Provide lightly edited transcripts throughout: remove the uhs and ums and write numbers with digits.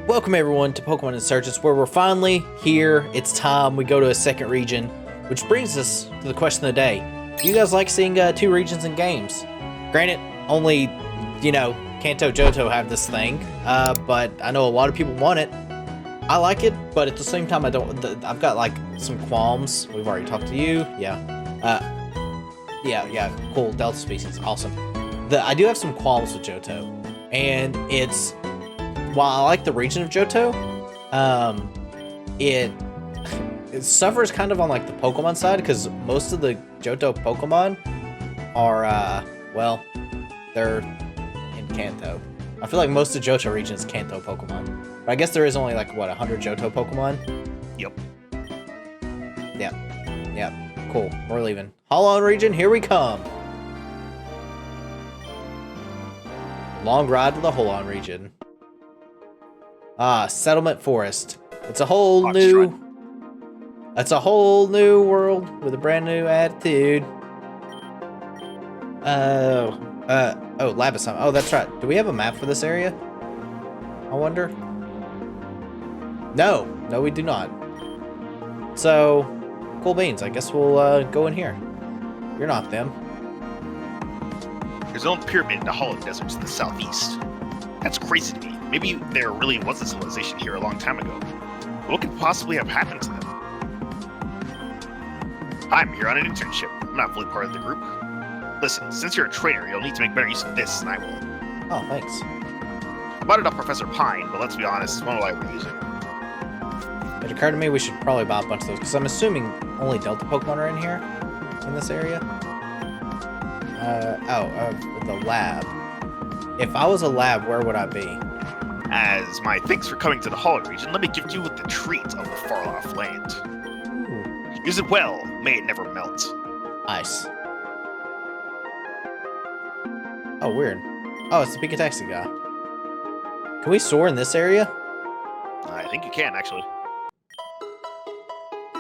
Welcome everyone to Pokemon Insurgence, where we're finally here. It's time we go to a second region, which brings us to the question of the day. Do you guys like seeing two regions in games? Granted, only, Kanto Johto have this thing, but I know a lot of people want it. I like it, but at the same time, I've got like some qualms. We've already talked to you, yeah. Cool, Delta species, awesome. I do have some qualms with Johto, and while I like the region of Johto, it suffers kind of on like the Pokemon side, because most of the Johto Pokemon are, they're in Kanto. I feel like most of Johto region is Kanto Pokemon. But I guess there is only like, 100 Johto Pokemon? Yep. Yeah. Cool. We're leaving. Holon Region, here we come! Long ride to the Holon Region. Settlement Forest. It's a whole new world with a brand new attitude. Lab assignment. Oh, that's right. Do we have a map for this area? I wonder. No, we do not. So, cool beans. I guess we'll go in here. You're not them. There's an old pyramid in the Hollow Desert to the southeast. That's crazy to me. Maybe there really was a civilization here a long time ago. What could possibly have happened to them? I'm here on an internship. I'm not fully part of the group. Listen, since you're a trainer, you'll need to make better use of this than I will. Oh, thanks. I bought it off Professor Pine, but let's be honest, it's one I would use it. It occurred to me we should probably buy a bunch of those, because I'm assuming only Delta Pokemon are in here, in this area. The lab. If I was a lab, where would I be? As my thanks for coming to the Holon region, let me gift you with the treat of the far-off land. Ooh. Use it well, may it never melt. Ice. Oh, weird. Oh, it's the Pikachu guy. Can we soar in this area? I think you can, actually.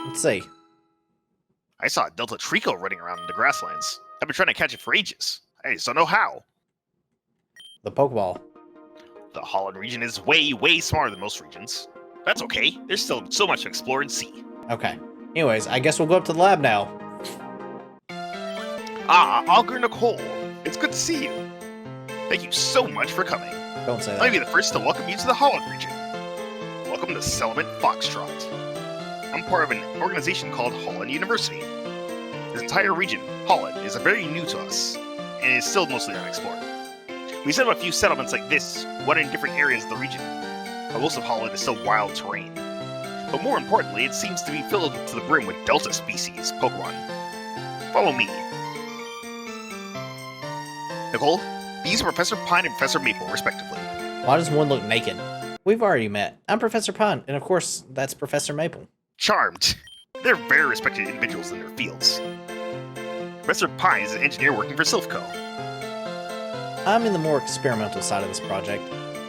Let's see. I saw a Delta Trico running around in the grasslands. I've been trying to catch it for ages. I just don't know how. The Pokeball. The Holon region is way, way smaller than most regions. That's okay. There's still so much to explore and see. Okay. Anyways, I guess we'll go up to the lab now. Augur Nicole. It's good to see you. Thank you so much for coming. Don't say that. Let me be the first to welcome you to the Holon region. Welcome to Settlement Foxtrot. I'm part of an organization called Holon University. This entire region, Holon, is very new to us, and is still mostly unexplored. We set up a few settlements like this, one in different areas of the region, but most of Holon is still wild terrain. But more importantly, it seems to be filled to the brim with Delta species Pokemon. Follow me. Nicole, these are Professor Pine and Professor Maple, respectively. Why does one look naked? We've already met. I'm Professor Pine, and of course, that's Professor Maple. Charmed. They're very respected individuals in their fields. Professor Pine is an engineer working for Silphco. I'm in the more experimental side of this project.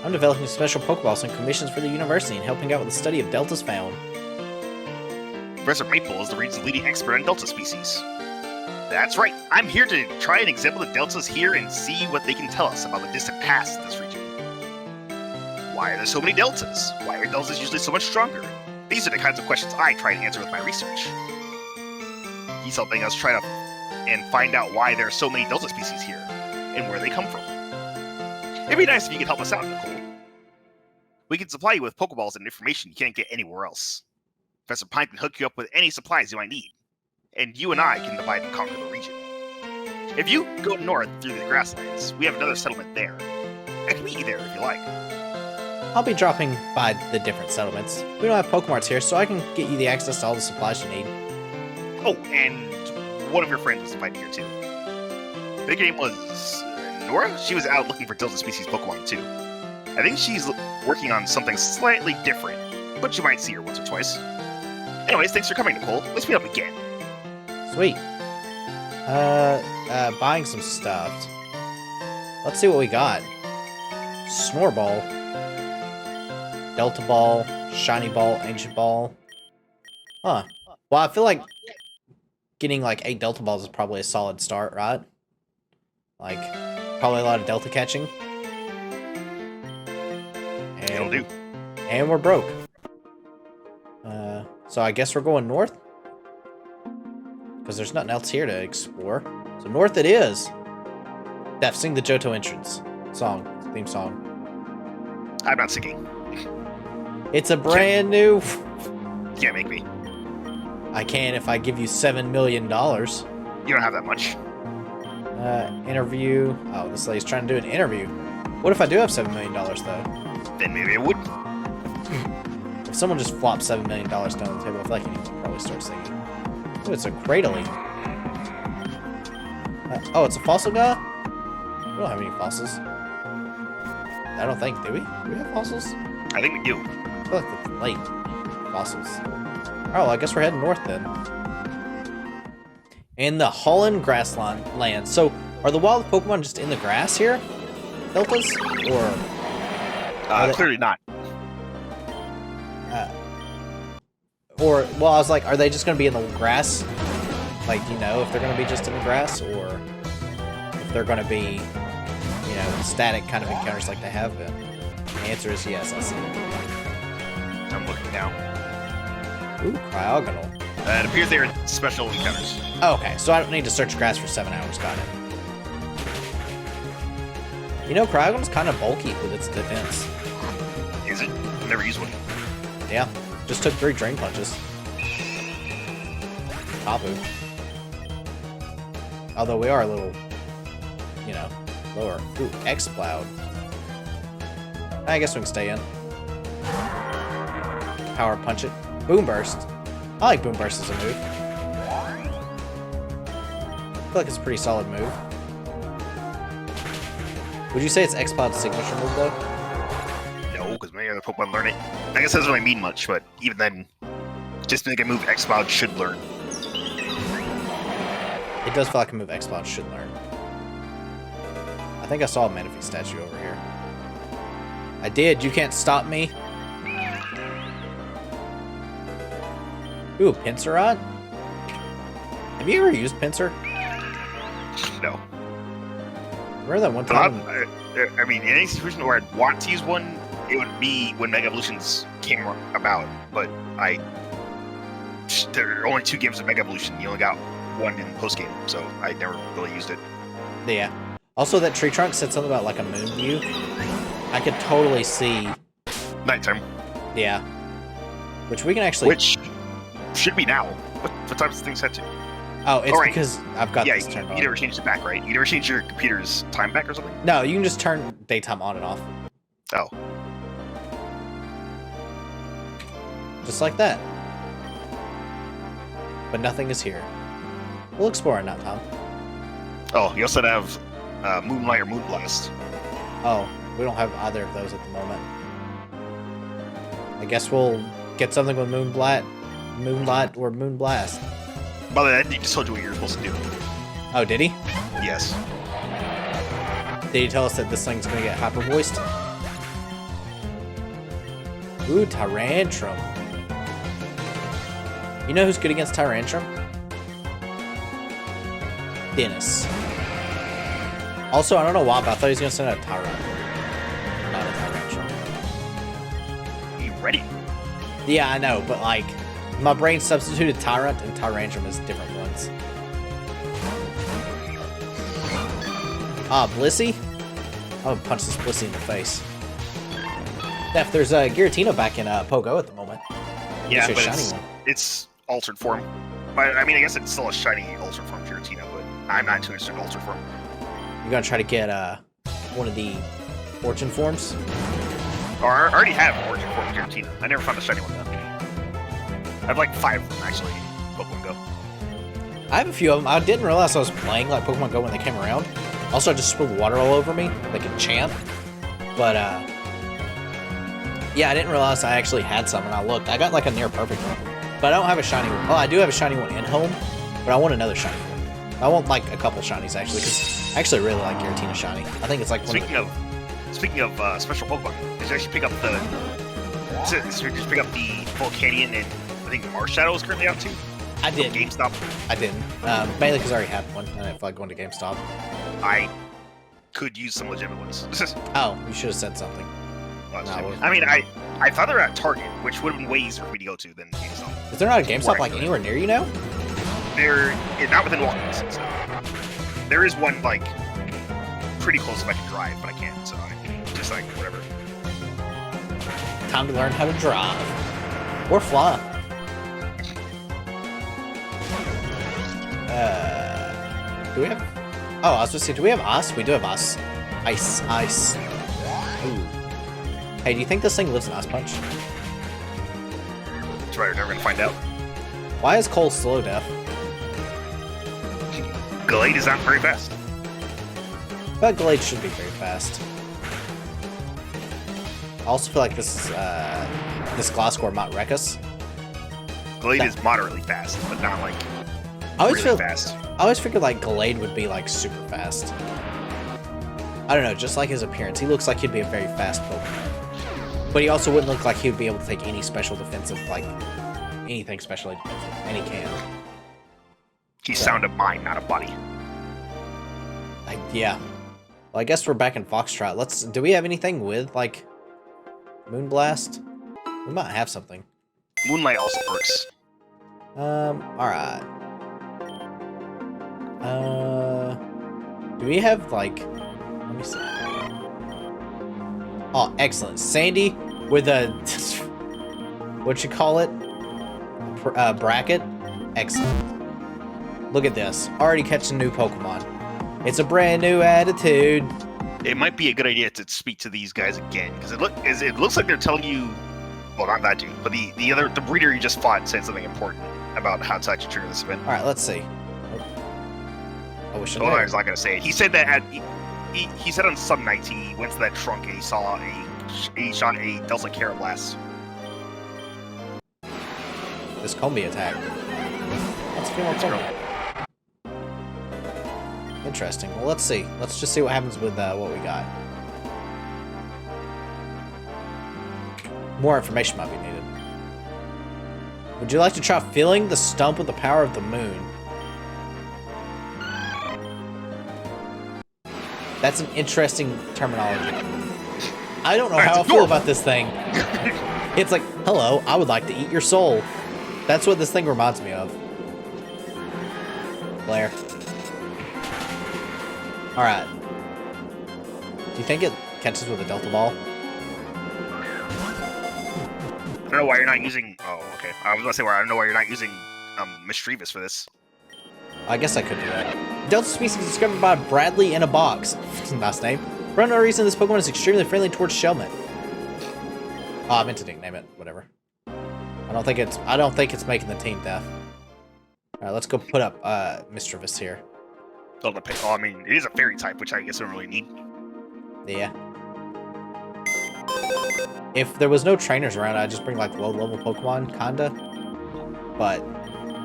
I'm developing special Pokeballs and commissions for the university and helping out with the study of Deltas found. Professor Maple is the region's leading expert on Delta species. That's right, I'm here to try and examine the Deltas here and see what they can tell us about the distant past of this region. Why are there so many Deltas? Why are Deltas usually so much stronger? These are the kinds of questions I try to answer with my research. He's helping us try to and find out why there are so many Delta species here, and where they come from. It'd be nice if you could help us out, Nicole. We can supply you with Pokeballs and information you can't get anywhere else. Professor Pine can hook you up with any supplies you might need, and you and I can divide and conquer the region. If you go north through the grasslands, we have another settlement there. I can meet you there if you like. I'll be dropping by the different settlements. We don't have Pokemarts here, so I can get you the access to all the supplies you need. Oh, and one of your friends was invited here too. I think her name was Nora? She was out looking for Delta species Pokemon too. I think she's working on something slightly different, but you might see her once or twice. Anyways, thanks for coming, Nicole. Let's meet up again. Sweet. Buying some stuff. Let's see what we got. Snorball. Delta Ball, Shiny Ball, Ancient Ball. Huh. Well, I feel like getting like 8 Delta Balls is probably a solid start, right? Like, probably a lot of Delta catching. And It'll do. And we're broke. So I guess we're going north? Because there's nothing else here to explore. So north it is. Def, sing the Johto entrance song, theme song. I'm not singing. It's a brand new... Can't make me. I can if I give you $7 million. You don't have that much. Interview. Oh, this lady's trying to do an interview. What if I do have $7 million, though? Then maybe it would. If someone just flops $7 million down the table, I feel like you need to probably start singing. Oh, it's a cradling. Oh, it's a fossil guy? We don't have any fossils. I don't think, do we? Do we have fossils? I think we do. I feel like it's late. Fossils. Oh, well, I guess we're heading north then. In the Holon grassland. So, are the wild Pokemon just in the grass here? Deltas? Or... clearly not. Well, I was like, are they just going to be in the grass? Like, do you know if they're going to be just in the grass? Or if they're going to be, you know, static kind of encounters like they have been? The answer is yes, I see it. I'm looking now. Ooh, cryogonal. It appears they are special encounters. Oh, okay, so I don't need to search grass for 7 hours. Got it. You know, cryogonal's kind of bulky with its defense. Is it? I've never used one. Yeah, just took 3 drain punches. Tapu. Although we are a little, you know, lower. Ooh, X-Cloud. I guess we can stay in. Power punch it. Boom Burst. I like Boom Burst as a move. I feel like it's a pretty solid move. Would you say it's X-Cloud's signature move, though? No, because many other Pokemon learn it. I guess that doesn't really mean much, but even then, just to make a move X-Cloud should learn. It does feel like a move X-Cloud should learn. I think I saw a Manaphy statue over here. I did. You can't stop me. Ooh, Pinsir. Have you ever used Pinsir? No. Remember that one time? I mean, in any situation where I'd want to use one, it would be when Mega Evolutions came about. But there are only 2 games of Mega Evolution. You only got 1 in post game, so I never really used it. Yeah. Also, that tree trunk said something about like a moon view. I could totally see. Nighttime. Yeah. Which we can actually. Which should be now. What time is the thing set to? Oh, it's because I've got this turned on. You never changed it back, right? You never changed your computer's time back or something? No, you can just turn daytime on and off. Oh. Just like that. But nothing is here. We'll explore it now, Tom. Oh, you also have Moonlight or Moonblast. Oh, we don't have either of those at the moment. I guess we'll get something with Moonlight or Moonblast. By the way, he just told you what you were supposed to do. Oh, did he? Yes. Did he tell us that this thing's gonna get hyper voiced? Ooh, Tyrantrum. You know who's good against Tyrantrum? Dennis. Also, I don't know why, but I thought he was gonna send out a Tyrant. Not a Tyrantrum. You ready? Yeah, I know, but like, my brain substituted Tyrant and Tyrantrum as different ones. Ah, Blissey? I'm gonna punch this Blissey in the face. Def, there's a Giratina back in Pogo at the moment. Yeah, but it's, it's altered form. I mean, I guess it's still a shiny altered form Giratina, but I'm not too interested in altered form. You're gonna try to get one of the Fortune forms? Or I already have Origin Form Giratina. I never found a shiny one though. I have like 5 of them actually in Pokemon Go. I have a few of them. I didn't realize I was playing like Pokemon Go when they came around. Also, I just spilled water all over me, like a champ. But yeah, I didn't realize I actually had some, and I looked. I got like a near perfect one, but I don't have a shiny one. Oh, I do have a shiny one in home, but I want another shiny one. I want like a couple shinies actually, because I actually really like Giratina shiny. I think it's like one Speaking of special Pokemon, did you actually pick up the? Did you just pick up the Volcanion and I think Marshadow is currently out too? I did. GameStop. I didn't. Mainly because I already had one, and I didn't feel like going to GameStop. I could use some legitimate ones. Oh, you should have said something. I mean, I thought they were at Target, which would have been way easier for me to go to than GameStop. Is there not a GameStop like anywhere near you now? They're not within walking distance. There is one like pretty close if I can drive, but I can't, so I just like whatever. Time to learn how to drive. Or fly. Do we have... Oh, I was just saying, do we have ice? We do have ice. Ice. Ooh. Hey, do you think this thing lives in Ice Punch? That's right, we're never gonna find out. Why is Cole slow death? Glade is not very fast. But Glade should be very fast. I also feel like this Glasgow might wreck us. Glade is moderately fast, but not like fast. I always figured like Glade would be like super fast. I don't know, just like his appearance. He looks like he'd be a very fast Pokemon. But he also wouldn't look like he would be able to take any special defensive, like anything specially defensive. And he can. He's sound of mind, not a body. Yeah. Well, I guess we're back in Foxtrot. Do we have anything with like Moonblast? We might have something. Moonlight also works. Alright. Do we have like... Let me see. Oh, excellent. Sandy with a... what you call it? Bracket? Excellent. Look at this. Already catching new Pokemon. It's a brand new attitude. It might be a good idea to speak to these guys again, because it looks like they're telling you... Well, not that dude, but the breeder you just fought said something important about how to actually trigger this event. Alright, let's see. I wish I I was not going to say it. He said that he said on some nights he went to that trunk and he saw he shot a Delta Carablast. This Combi attack. Let's feel what's going. Interesting. Well, let's see. Let's just see what happens with what we got. More information might be needed. Would you like to try filling the stump with the power of the moon? That's an interesting terminology. I don't know how I feel about this thing. It's like, hello, I would like to eat your soul. That's what this thing reminds me of. Blair. Alright. Do you think it catches with a Delta Ball? I don't know why you're not using... Oh, okay. I was going to say, I don't know why you're not using Mischievous for this. I guess I could do that. Delta species discovered by Bradley in a box. Nice name. For no reason, this Pokemon is extremely friendly towards Shellmet. Oh, I meant to nickname it. Whatever. I don't think it's making the team, Def. Alright, let's go put up Mischievous here. Oh, I mean, it is a fairy type, which I guess I don't really need. Yeah. If there was no trainers around, I'd just bring like low-level Pokemon, kinda. But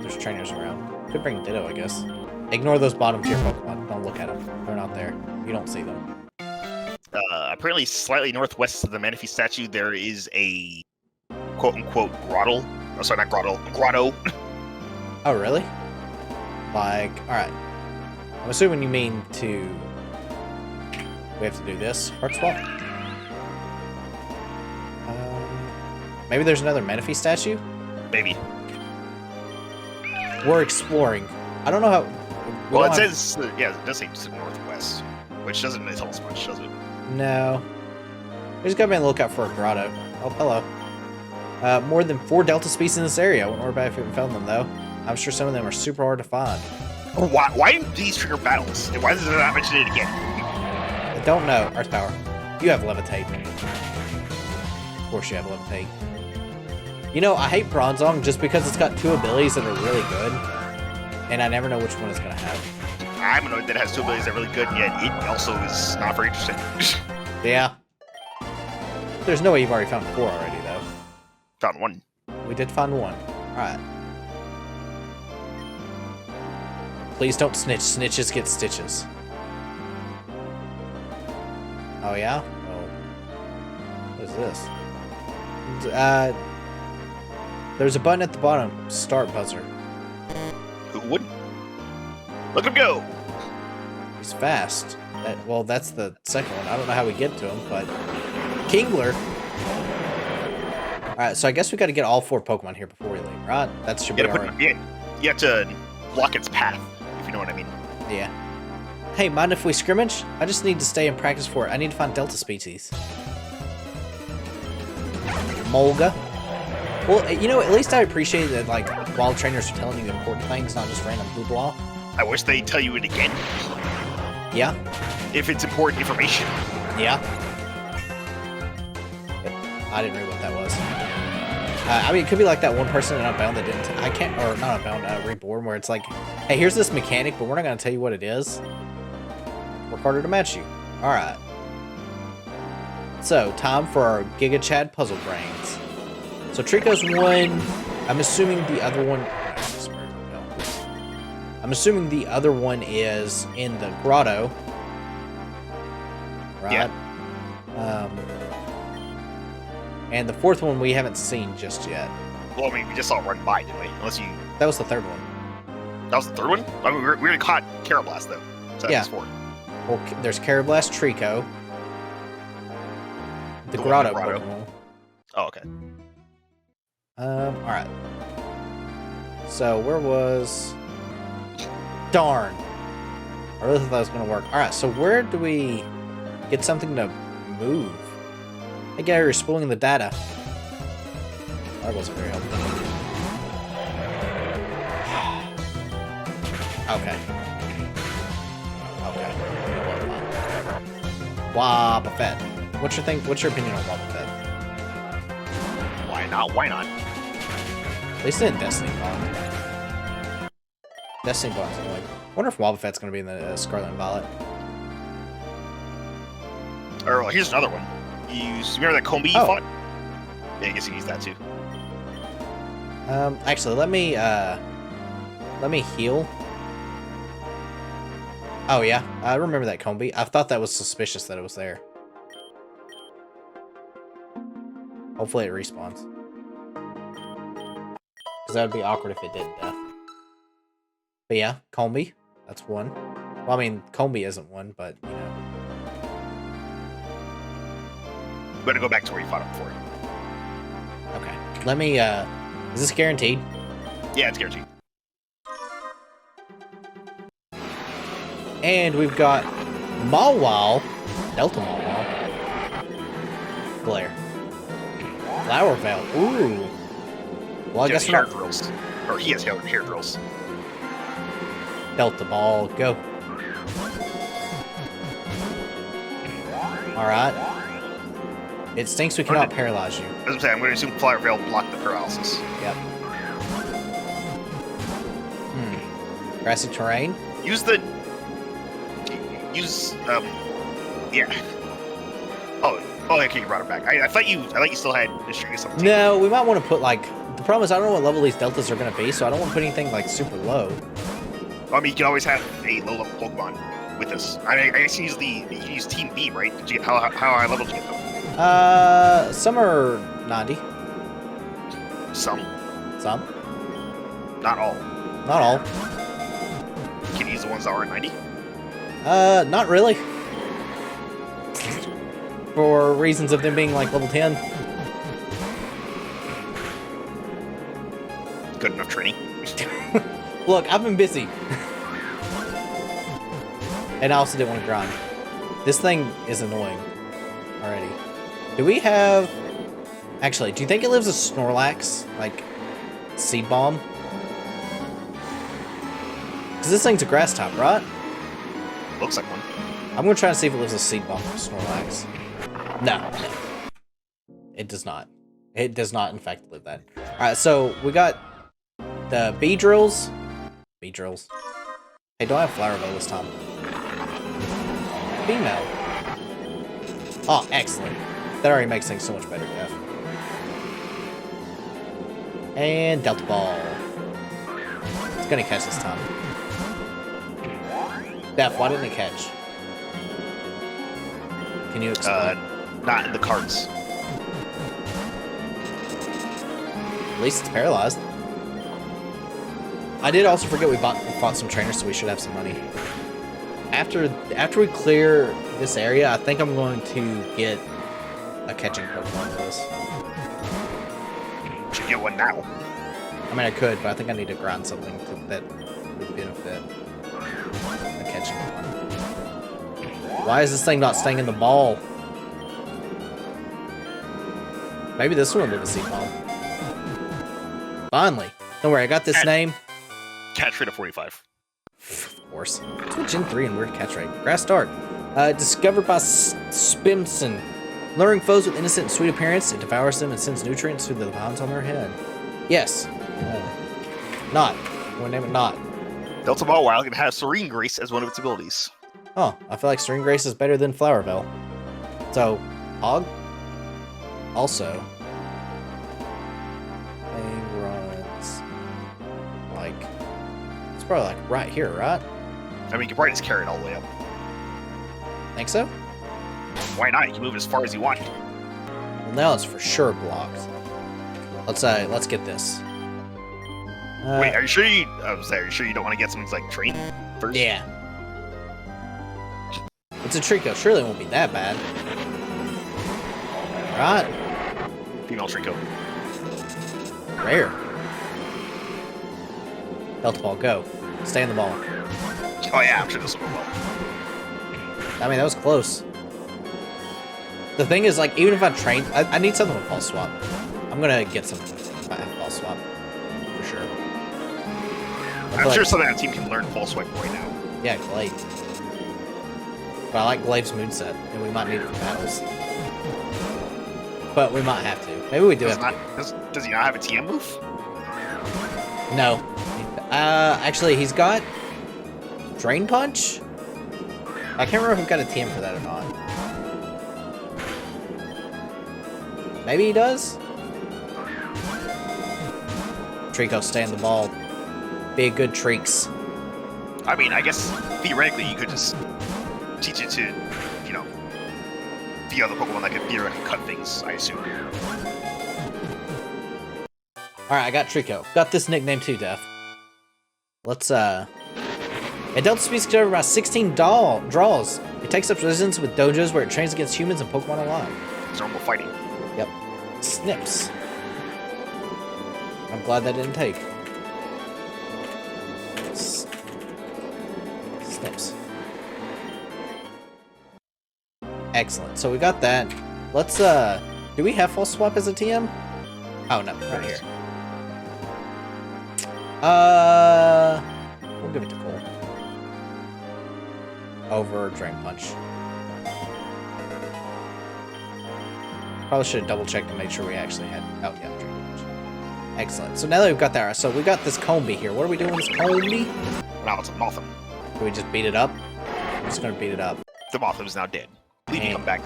there's trainers around. Could bring Ditto, I guess. Ignore those bottom-tier Pokemon. Don't look at them. They're not there. You don't see them. Apparently, slightly northwest of the Manaphy statue, there is a quote-unquote grotto. Oh, sorry, not grotto. Grotto. Oh, really? Like, alright. I'm assuming you mean to... We have to do this. Heart swap? Maybe there's another Manaphy statue? Maybe. We're exploring. I don't know how... Well, it says... yeah, it does say northwest. Which doesn't really tell us much, does it? No. We just gotta be on the lookout for a grotto. Oh, hello. More than 4 Delta species in this area. I wouldn't worry about if we haven't found them, though. I'm sure some of them are super hard to find. Why do these trigger battles? And why does it not mention it again? I don't know. Earth Power. You have Levitate. Of course you have Levitate. You know, I hate Bronzong just because it's got 2 abilities that are really good. And I never know which one it's going to have. I'm annoyed that it has 2 abilities that are really good, and yet it also is not very interesting. Yeah. There's no way you've already found 4 already, though. Found 1. We did find 1. Alright. Please don't snitch. Snitches get stitches. Oh, yeah? Oh. What is this? There's a button at the bottom. Start buzzer. Who wouldn't? Look at him go! He's fast. Well, that's the second one. I don't know how we get to him, but... Kingler? Alright, so I guess we gotta get all 4 Pokemon here before we leave, right? That should be alright. You have to block its path, if you know what I mean. Yeah. Hey, mind if we scrimmage? I just need to stay and practice for it. I need to find Delta species. Molga. Well, you know, at least I appreciate that, like, wild trainers are telling you important things, not just random blah. I wish they'd tell you it again. Yeah. If it's important information. Yeah. I didn't read what that was. I mean, it could be like that one person in Unbound that didn't... I can't... Or not Unbound, Reborn, where it's like, hey, here's this mechanic, but we're not going to tell you what it is. Work harder to match you. Alright. So, time for our Giga Chad Puzzle Brains. So, Trico's one. I'm assuming the other one... I'm assuming the other one is in the grotto. Right? Yeah. And the 4th one we haven't seen just yet. Well, I mean, we just saw it run by, didn't we? Unless you... That was the 3rd one. That was the 3rd one? I mean, we already caught Carablast, though. So yeah. That's 4. Well, there's Carablast, Trico. The grotto Pokemon. Oh, okay. Alright. So, where was... Darn! I really thought that was gonna work. Alright, so where do we get something to move? Hey Gary, you're spooling the data. That wasn't very helpful. Okay. Okay. Wobbuffet. What's your opinion on Wobbuffet? Why not? Why not? At least in Destiny Bond. Destiny Bond's like... I wonder if Wobbuffet's gonna be in the Scarlet and Violet. Or, well, here's another one. You remember that Combi you fought? Yeah, I guess you use that too. Actually, let me heal. Oh yeah, I remember that Combi. I thought that was suspicious that it was there. Hopefully it respawns. Because that would be awkward if it didn't. But yeah, Combi. That's one. Well, I mean, Combi isn't one, but, you know. Better go back to where you fought him before. Okay. Let me, is this guaranteed? Yeah, it's guaranteed. And we've got Mawile, Delta Mawile, Glare, Flower Veil. Ooh. Well, I guess hair not. drills. Or he has hair drills. Delta Ball, go. Alright. It stinks we cannot paralyze you. As I'm saying, I'm going to assume Flower Veil blocked the paralysis. Yep. Grassy terrain? Yeah. Oh, okay, you brought it back. I thought you still had Insurgence something. No, we might want to put, like... The problem is I don't know what level these Deltas are going to be, so I don't want to put anything, like, super low. I mean, you can always have a low-level Pokemon with this. I mean, I guess you use Team B, right? Did you get, how high level did you get them? Some are 90. Some? Some. Not all. Not all. Can you use the ones that are 90? Not really. For reasons of them being, like, level 10. Good enough training. Look, I've been busy. And I also didn't want to grind. This thing is annoying already. Do we have... Actually, do you think it lives a Snorlax? Like, Seed Bomb? Because this thing's a grass type, right? Looks like one. I'm going to try to see if it lives a Seed Bomb for Snorlax. No. It does not. It does not, in fact, live that. Alright, so we got the Beedrills. Beedrills. Hey, don't have Flower Veil this time. Female. Oh, excellent. That already makes things so much better, Def. And Delta Ball. It's gonna catch this time. Def, why didn't it catch? Can you explain? Not in the cards. At least it's paralyzed. I did also forget we fought some trainers, so we should have some money. After we clear this area, I think I'm going to get a catching Pokemon for this. should get one now. I mean, I could, but I think I need to grind something that would benefit the catching one. Why is this thing not staying in the ball? Maybe this one will live a seed ball. Finally. Don't worry, I got this name. Catch rate of 45. Of course. It's what Gen 3 and weird catch rate. Grass start. Discovered by Spimson. Luring foes with innocent and sweet appearance, it devours them and sends nutrients through the vines on their head. Yes. Not. I'm gonna name it Not. Delta Mawile can have Serene Grace as one of its abilities. Oh, I feel like Serene Grace is better than Flower Bell. So, Hog? Also, thing runs like, it's probably like right here, right? I mean, you can probably just carry it all the way up. Think so? Why not? You can move it as far as you want. Well, now it's for sure blocked. Let's get this. Wait, are you sure you? I was there. Are you sure you don't want to get something like Train first? Yeah. It's a Trico. Surely it won't be that bad. Right? Female Trico. Rare. Delta Ball, go. Stay in the ball. Oh yeah, I'm sure this will go well. I mean, that was close. The thing is, like, even if I train, I need something with False Swap. I'm gonna get something if I have False Swap. For sure. I'm sure something that team can learn False Swipe right now. Yeah, Glaive. But I like Glaive's moveset, and we might need it for battles. But we might have to. Maybe we do have to. Does he not have a TM move? No. Actually, he's got Drain Punch? I can't remember if we've got a TM for that or not. Maybe he does? Trico, stay in the ball. Be a good Treeks. I mean, I guess theoretically you could just teach it to, you know, the other Pokemon that can theoretically cut things, I assume. Alright, I got Trico. Got this nickname too, Def. Let's, A Delta species discovered by 16 draws. It takes up residence with dojos where it trains against humans and Pokemon alike. It's normal fighting. Yep. Snips. I'm glad that didn't take. Snips. Excellent. So we got that. Let's, do we have False Swap as a TM? Oh, no. Right here. We'll give it to Cole. Over Drain Punch. Probably should have double checked to make sure we actually had. Oh, yeah, Drain Punch. Excellent. So now that we've got that, so we got this Combi here. What are we doing with this Combi? Now it's a Mothim. Do we just beat it up? I'm just gonna beat it up. The Mothim's now dead. Leave me come back.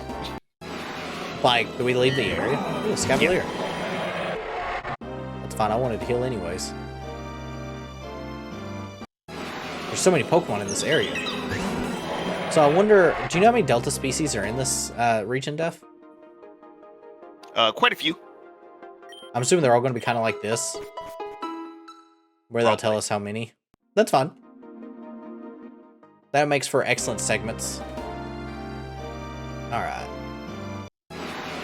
Like, do we leave the area? Ooh, Scavalier. Yeah. That's fine. I wanted to heal anyways. There's so many Pokemon in this area. So I wonder, do you know how many Delta species are in this region, Def? Quite a few. I'm assuming they're all going to be kind of like this. Where they'll tell us how many. That's fine. That makes for excellent segments. Alright.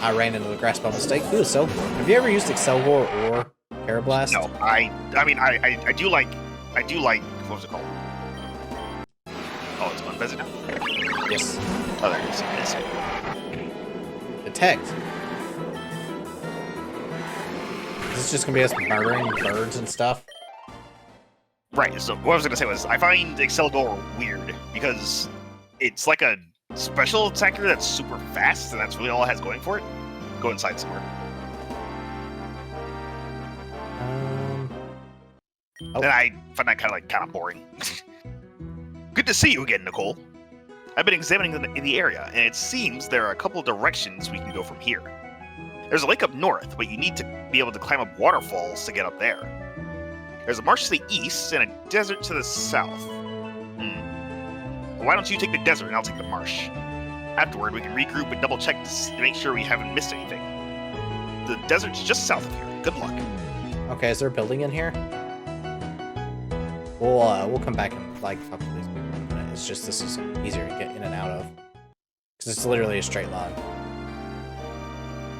I ran into the grass by mistake. Ooh, Excelgor. Have you ever used Excelgor or Parablast? No, I mean, I do like, what was it called? Oh, it's unvezted now? Yes. Oh, there it is. Detect. Is this just gonna be us murdering birds and stuff? Right, so what I was gonna say was, I find Excelgor weird, because it's like a special attacker that's super fast, and that's really all it has going for it. Go inside somewhere. Oh. And I find that kind of boring. Good to see you again, Nicole. I've been examining the area, and it seems there are a couple of directions we can go from here. There's a lake up north, but you need to be able to climb up waterfalls to get up there. There's a marsh to the east and a desert to the south. Well, why don't you take the desert and I'll take the marsh? Afterward, we can regroup and double-check to make sure we haven't missed anything. The desert's just south of here. Good luck. Okay, is there a building in here? We'll come back and, like, talk to these people in a minute. It's just this is easier to get in and out of. Because it's literally a straight line.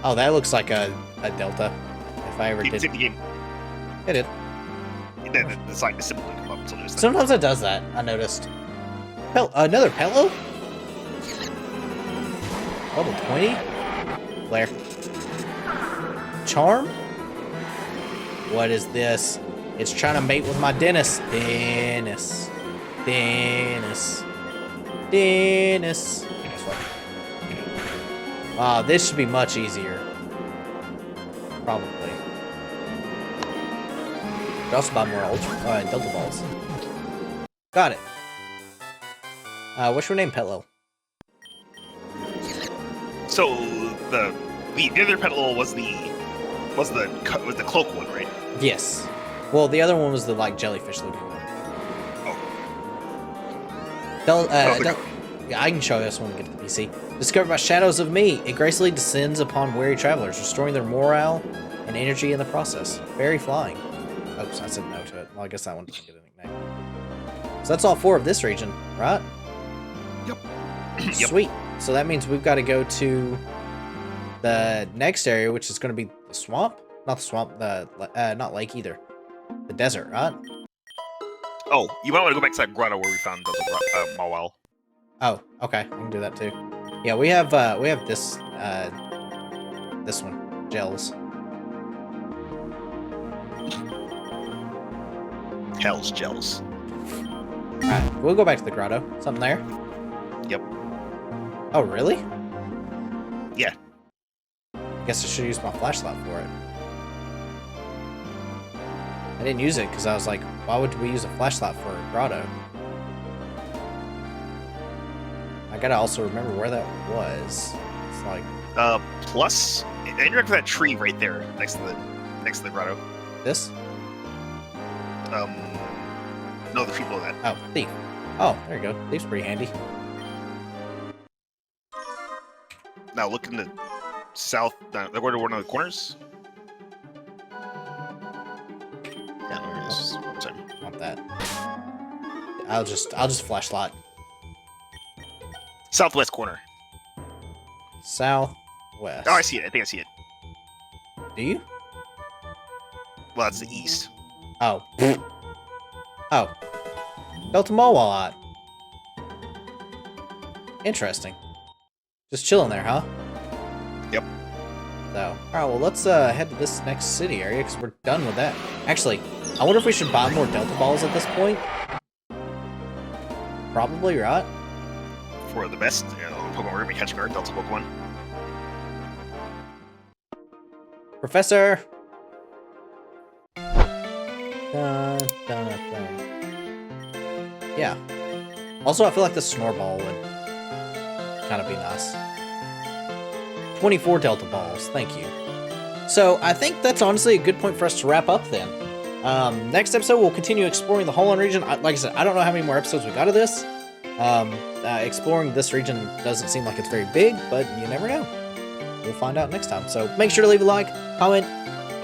Oh, that looks like a delta. If I ever You can did. save the game. It did. The sign is simply come up. So there's Sometimes it does that, I noticed. Another Petlil? Level 20? Flare. Charm? What is this? It's trying to mate with my Dennis. Dennis. This should be much easier. Probably. Could also buy more Delta Balls. Got it. What's your name, Petlil? So the other Petlil was the cloak one, right? Yes. Well, the other one was the jellyfish looking one. Yeah, I can show you this when we get to the PC. Discovered by shadows of me, it gracefully descends upon weary travelers, restoring their morale and energy in the process. Fairy flying. Oops, I said no to it. Well, I guess that one doesn't get a nickname. So that's all 4 of this region, right? Yep. Sweet. So that means we've got to go to the next area, which is going to be the swamp. Not the swamp. Not lake either. The desert, right? Oh, you might want to go back to that grotto where we found Delta Mawile. Oh, okay. I can do that too. Yeah, we have this this one, gels. Hell's gels. All right, we'll go back to the grotto. Something there? Yep. Oh, really? Yeah. I guess I should use my flashlight for it. I didn't use it because I was like, why would we use a flashlight for a grotto? I gotta also remember where that was. It's like plus, interact with that tree right there next to the grotto. this? No, the tree below that. Oh, thief. Oh, there you go. Thief's pretty handy. Now look in the south. Go to one of the corners. Yeah, there it is. One time. Want that? I'll just flashlight. Southwest corner. Southwest. Oh, I see it. I think I see it. Do you? Well, that's the east. Oh. Oh. Delta Mawile. Interesting. Just chilling there, huh? Yep. So, alright, well, let's head to this next city area, because we're done with that. Actually, I wonder if we should buy more Delta Balls at this point? Probably, right? For the best Pokemon we're going to be catching our Delta Pokemon. Professor! Dun, dun, dun. Yeah. Also, I feel like the Snorball would kind of be nice. 24 Delta Balls, thank you. So, I think that's honestly a good point for us to wrap up then. Next episode, we'll continue exploring the Holon region. Like I said, I don't know how many more episodes we got of this. Exploring this region doesn't seem like it's very big, but you never know. We'll find out next time. So make sure to leave a like, comment,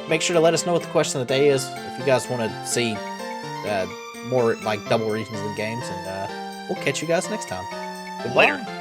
make sure to let us know what the question of the day is if you guys want to see more double regions in games, and we'll catch you guys next time. Goodbye. Later.